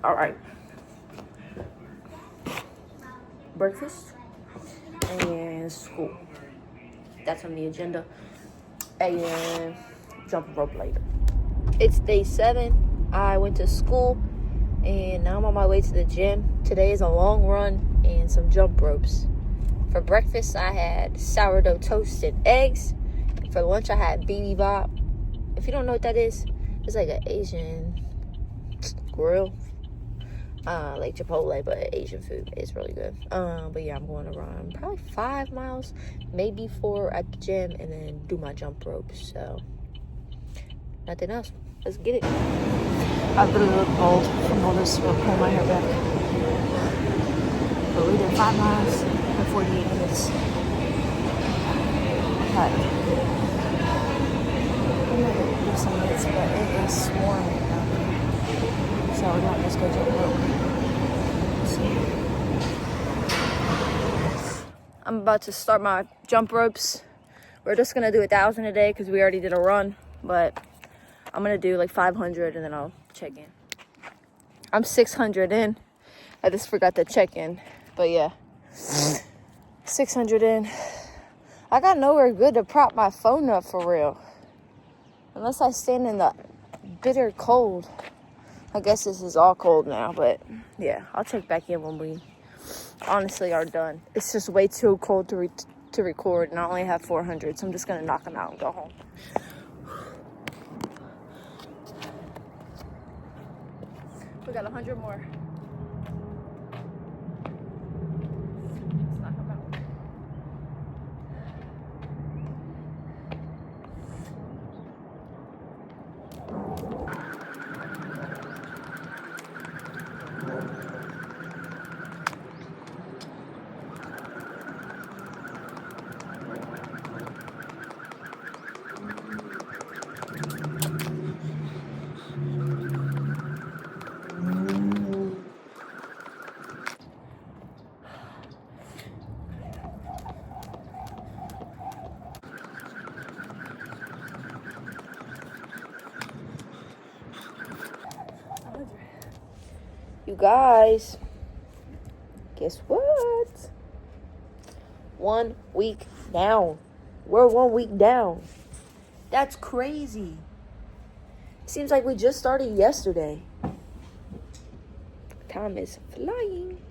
All right. Breakfast and school. That's on the agenda. And jumping rope later. It's day 7. I went to school and now I'm on my way to the gym. Today is a long run and some jump ropes. For breakfast, I had sourdough toast and eggs. For lunch, I had bibimbap. If you don't know what that is, it's like an Asian grill. Like Chipotle, but Asian food. It's really good. But yeah, I'm going to run probably 5 miles, maybe 4 at the gym, and then do my jump ropes. So, nothing else. Let's get it. I literally look bald from all this smoke. Pull my hair back. But we did 5 miles in 48 minutes. But I'm not gonna do some minutes, but it is swarming out here. So we're not just go jump rope. I'm about to start my jump ropes. We're just gonna do 1,000 a day because we already did a run, but I'm gonna do like 500 and then I'll check in. I'm 600 in. I just forgot to check in, but yeah, 600 in. I got nowhere good to prop my phone up for real, unless I stand in the bitter cold. I guess this is all cold now, but yeah, I'll check back in when we honestly are done. It's just way too cold to record, and I only have 400, so I'm just gonna knock them out and go home. We got 100 more. Let's knock them out. You guys, guess what? 1 week down. We're 1 week down. That's crazy. Seems like we just started yesterday. Time is flying.